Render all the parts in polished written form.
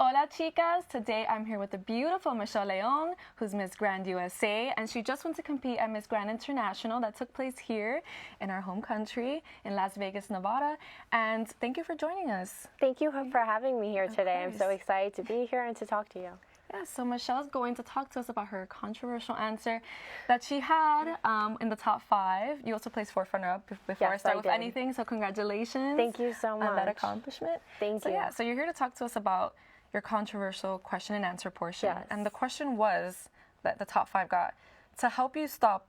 Hola chicas! Today I'm here with the beautiful Michelle Leon, who's Miss Grand USA, and she just went to compete at Miss Grand International that took place here in our home country in Las Vegas, Nevada. And thank you for joining us. Thank you for having me here today. I'm so course. excited to be here and to talk to you. Yeah, so Michelle's going to talk to us about her controversial answer that she had in the top 5. You also placed 4th runner-up before I Yes, start I with did. anything, so congratulations. Thank you so on that much. accomplishment. Thank So you. yeah, so you're here to talk to us about your controversial question and answer portion. Yes. And the question was that the top 5 got, to help you stop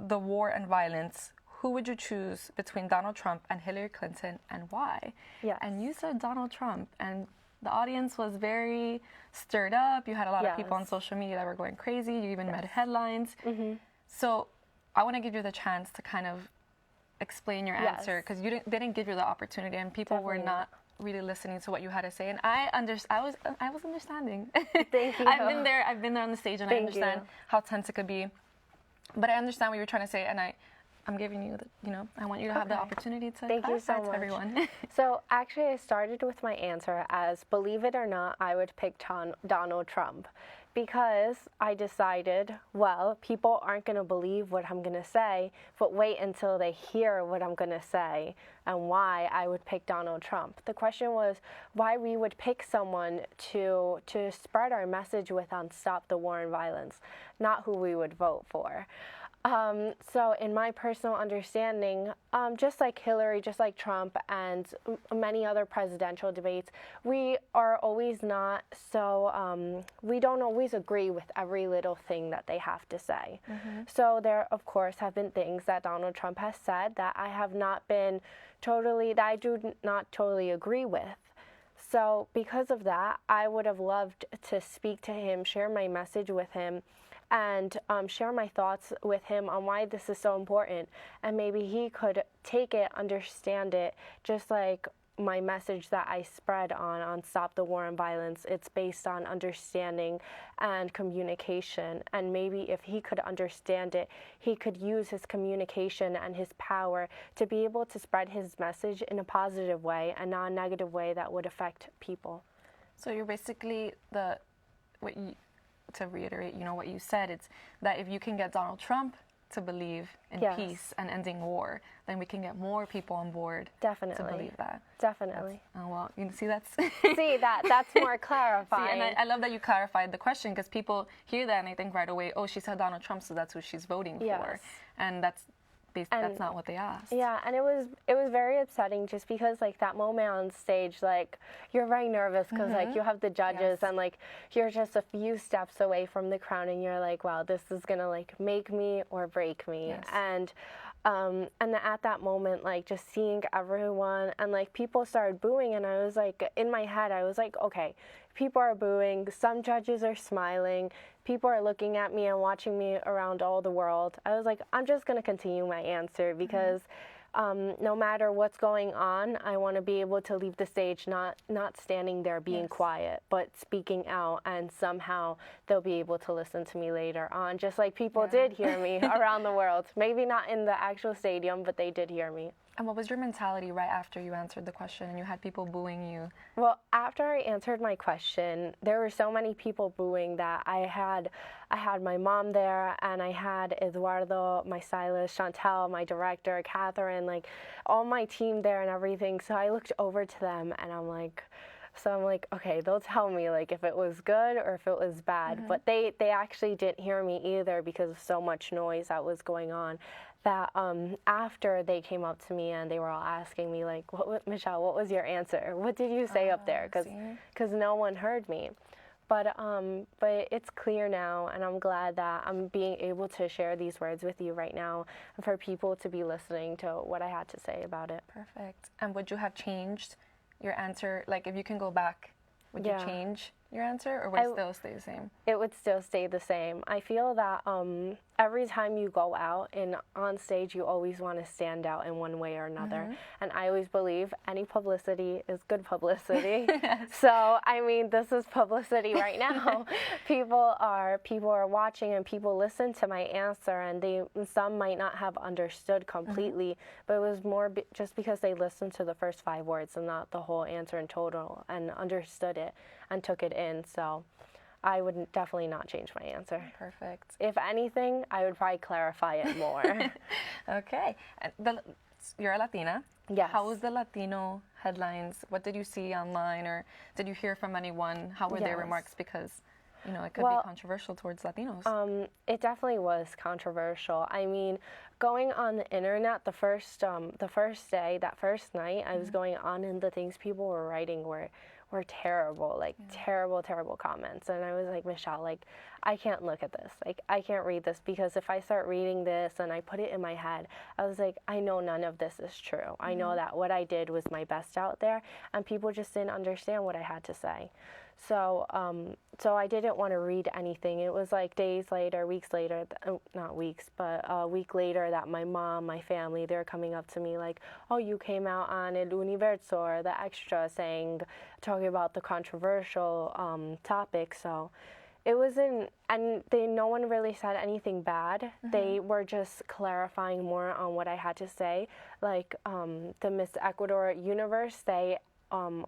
the war and violence, who would you choose between Donald Trump and Hillary Clinton, and why? Yes. And you said Donald Trump, and the audience was very stirred up. You had a lot of people on Yes. social media that were going crazy. You even made headlines. Mm-hmm. So I want to give you the chance to kind of explain your Yes. answer, because they didn't give you the opportunity, and people were Definitely. not really listening to what you had to say. And I was understanding. Thank you. I've been there on the stage, and I Thank understand you. how tense it could be. But I understand what you were trying to say, and I'm giving you I want you to have the Okay. opportunity to Thank you so clarify to much. everyone. So actually, I started with my answer as, believe it or not, I would pick Donald Trump, because I decided, well, people aren't going to believe what I'm going to say, but wait until they hear what I'm going to say and why I would pick Donald Trump. The question was why we would pick someone to spread our message with on Stop the War and Violence, not who we would vote for. So in my personal understanding, just like Hillary, just like Trump, and many other presidential debates, we are always not so, we don't always agree with every little thing that they have to say. Mm-hmm. So there, of course, have been things that Donald Trump has said that I have not been totally, that I do not totally agree with. So because of that, I would have loved to speak to him, share my message with him, and share my thoughts with him on why this is so important. And maybe he could take it, understand it, just like my message that I spread on Stop the War and Violence. It's based on understanding and communication. And maybe if he could understand it, he could use his communication and his power to be able to spread his message in a positive way and not a negative way that would affect people. So you're basically to reiterate, what you said, it's that if you can get Donald Trump to believe in Yes. peace and ending war, then we can get more people on board Definitely. to believe that. Definitely. Oh, well, you see, that's See, that's more See, clarifying. and I love that you clarified the question, because people hear that and they think right away, oh, she said Donald Trump, so that's who she's voting for, Yes. and that's not what they asked. Yeah, and it was very upsetting, just because like that moment on stage, like you're very nervous because like you have the judges, Yes. and like you're just a few steps away from the crown, and you're like, wow, this is gonna like make me or break me. Yes. And at that moment, like just seeing everyone, and like people started booing, and I was like, in my head, I was like, okay, people are booing, some judges are smiling, people are looking at me and watching me around all the world. I was like, I'm just going to continue my answer, because no matter what's going on, I want to be able to leave the stage not standing there being Yes. quiet, but speaking out, and somehow they'll be able to listen to me later on, just like people Yeah. did hear me around the world. Maybe not in the actual stadium, but they did hear me. And what was your mentality right after you answered the question and you had people booing you? Well, after I answered my question, there were so many people booing that I had my mom there, and I had Eduardo, my stylist, Chantel, my director, Catherine, like all my team there and everything. So I looked over to them, and I'm like, okay, they'll tell me like if it was good or if it was bad. But they actually didn't hear me either, because of so much noise that was going on. That after they came up to me and they were all asking me like, Michelle, what was your answer? What did you say up there? Because no one heard me. But it's clear now, and I'm glad that I'm being able to share these words with you right now, and for people to be listening to what I had to say about it. Perfect. And would you have changed your answer? Like, if you can go back, would Yeah. you change your answer, or would it still stay the same? It would still stay the same. I feel that every time you go out and on stage, you always want to stand out in one way or another. And I always believe any publicity is good publicity. Yes. So, I mean, this is publicity right now. people are watching and people listen to my answer, and some might not have understood completely, but it was more just because they listened to the first 5 words and not the whole answer in total and understood it and took it in. So I would definitely not change my answer. Perfect. If anything, I would probably clarify it more. Okay. And you're a Latina. Yes. How was the Latino headlines? What did you see online, or did you hear from anyone? How were their Yes. remarks? Because, you know, it could be controversial towards Latinos. It definitely was controversial. I mean, going on the internet the first day, that first night, I was going on, and the things people were writing were terrible, like terrible comments. And I was like, Michelle, like, I can't look at this. Like, I can't read this, because if I start reading this and I put it in my head, I was like, I know none of this is true. I know that what I did was my best out there, and people just didn't understand what I had to say. So I didn't want to read anything. It was like days later, weeks later, not weeks, but a week later, that my mom, my family, they're coming up to me like, oh, you came out on El Universo or The Extra talking about the controversial topic. So it wasn't, and no one really said anything bad. They were just clarifying more on what I had to say. Like the Miss Ecuador universe, they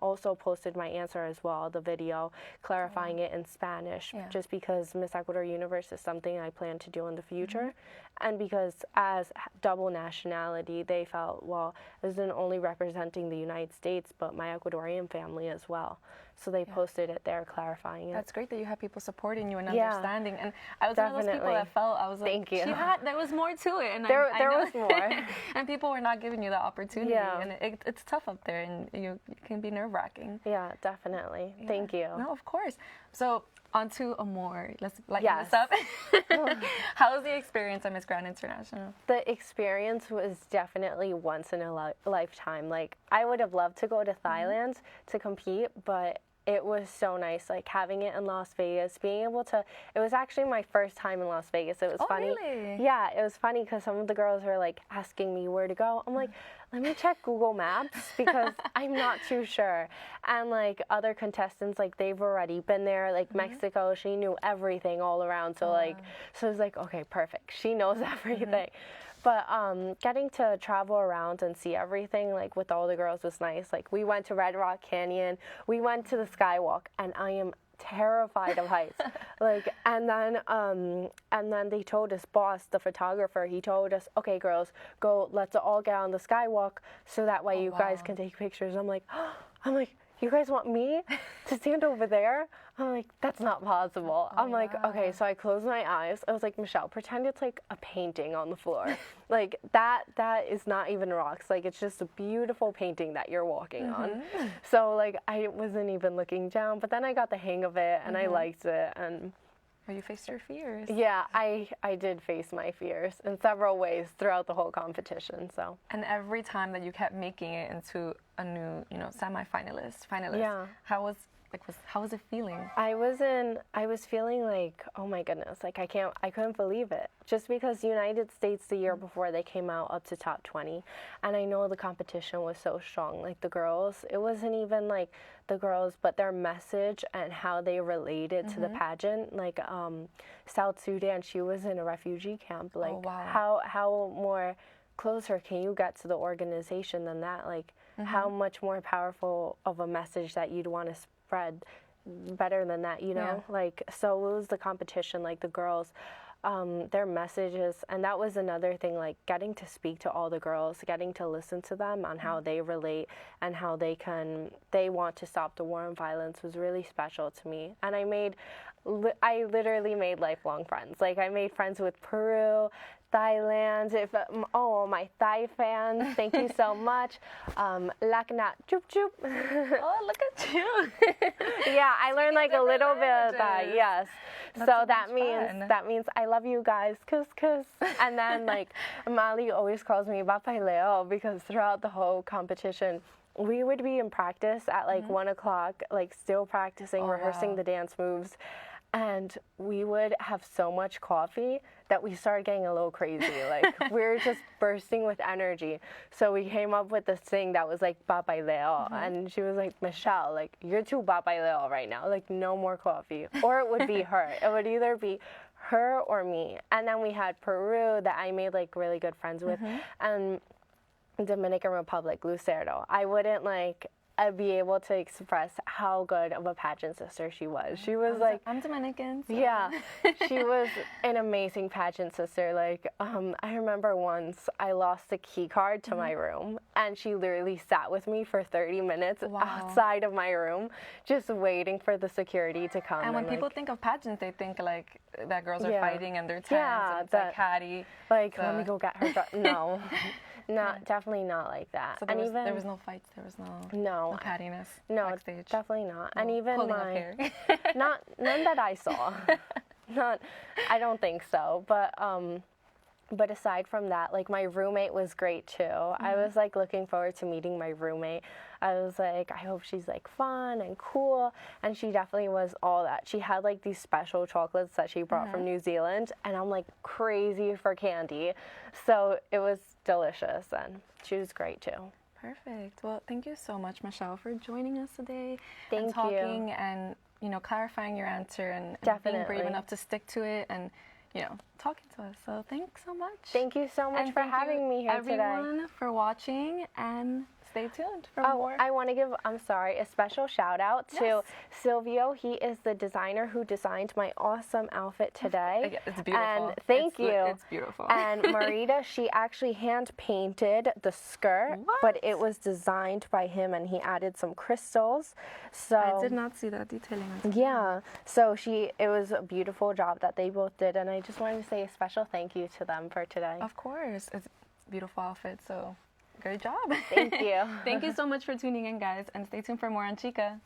also posted my answer as well, the video, clarifying it in Spanish, just because Miss Ecuador Universe is something I plan to do in the future. And because as double nationality, they felt, well, it isn't only representing the United States, but my Ecuadorian family as well. So they posted it there, clarifying it. That's great that you have people supporting you and Yeah. understanding. And I was one of those people that felt, I was like, Thank you. There was more to it. And There I know was more. And people were not giving you the opportunity. Yeah. And it's tough up there, and it can be nerve-wracking. Yeah, definitely. Yeah. Thank you. No, of course. So on to Amor. Let's lighten Yes. this up. How was the experience at Miss Grand International? The experience was definitely once in a lifetime. Like, I would have loved to go to Thailand to compete, but it was so nice, like having it in Las Vegas, being able to, it was actually my first time in Las Vegas. It was funny. Really? Yeah, it was funny because some of the girls were like asking me where to go. I'm like, let me check Google Maps, because I'm not too sure. And like other contestants, like they've already been there, like Mexico, she knew everything all around. So so it was like, okay, perfect. She knows everything. But getting to travel around and see everything, like with all the girls, was nice. Like we went to Red Rock Canyon, we went to the Skywalk, and I am terrified of heights. Like, and then they told us, Boss, the photographer, he told us, okay, girls, go, let's all get on the Skywalk, so that way you guys can take pictures. I'm like, you guys want me to stand over there? I'm like, that's not possible. I'm like, okay, so I closed my eyes. I was like, Michelle, pretend it's like a painting on the floor. Like that is not even rocks. Like, it's just a beautiful painting that you're walking on. So like, I wasn't even looking down, but then I got the hang of it, and I liked it. And Or you faced your fears. yeah, I did face my fears in several ways throughout the whole competition. So. And every time that you kept making it into a new, semi-finalist, finalist, Yeah. how was it feeling? I was feeling like, oh my goodness, like I couldn't believe it. Just because United States the year before, they came out up to top 20, and I know the competition was so strong. Like the girls, it wasn't even like the girls, but their message and how they related to the pageant. Like South Sudan, she was in a refugee camp. Like how more closer can you get to the organization than that? Like how much more powerful of a message that you'd want to spread better than that, Like, so it was the competition, like the girls, their messages, and that was another thing, like getting to speak to all the girls, getting to listen to them on how they relate and how they want to stop the war and violence was really special to me. And I literally made lifelong friends. Like I made friends with Peru, Thailand, my Thai fans, thank you so much. Lakna, choop choop. Oh, look at you. Yeah, I learned like a little bit of that, yes. That's so so that much means I love you guys, kiss. And then like Mali always calls me Papay Leo, because throughout the whole competition, we would be in practice at like 1 o'clock, like still practicing, rehearsing wow. the dance moves. And we would have so much coffee that we started getting a little crazy. Like, we were just bursting with energy. So we came up with this thing that was like babaileo. And she was like, Michelle, like, you're too babaileo right now. Like, no more coffee. Or it would be her. It would either be her or me. And then we had Peru that I made like really good friends with. And Dominican Republic, Lucero. I wouldn't like be able to express how good of a pageant sister she was. She was like, I'm Dominican. So. yeah, she was an amazing pageant sister. Like, I remember once I lost the key card to my room, and she literally sat with me for 30 minutes outside of my room, just waiting for the security to come. And when people like, think of pageants, they think like that girls are Yeah. fighting and they're tense Yeah, and it's that- like catty. like, let me go get her. No, not definitely not like that. So and there was no fights, there was no no, cattiness no, backstage. definitely not. And even Pulling up my hair. none that I saw. Not, I don't think so. But aside from that, like my roommate was great too. I was like looking forward to meeting my roommate. I was like, I hope she's like fun and cool, and she definitely was all that. She had like these special chocolates that she brought from New Zealand, and I'm like crazy for candy. So it was delicious, and she was great too. Perfect. Well, thank you so much, Michelle, for joining us today Thank and you. talking and clarifying your answer and being Definitely. brave enough to stick to it and talking to us. So thanks so much. Thank you so much And for thank you, having me here today. everyone, for watching, and stay tuned for Oh, more. I want to give, a special shout out to Yes. Silvio. He is the designer who designed my awesome outfit today. Yeah, it's beautiful. And thank you. It's beautiful. And Marita, she actually hand painted the skirt, but What? it was designed by him and he added some crystals. So I did not see that detailing. yeah, so it was a beautiful job that they both did, and I just wanted to say a special thank you to them for today. Of course. It's a beautiful outfit, so great job. Thank you. Thank you so much for tuning in, guys, and stay tuned for more on Chica.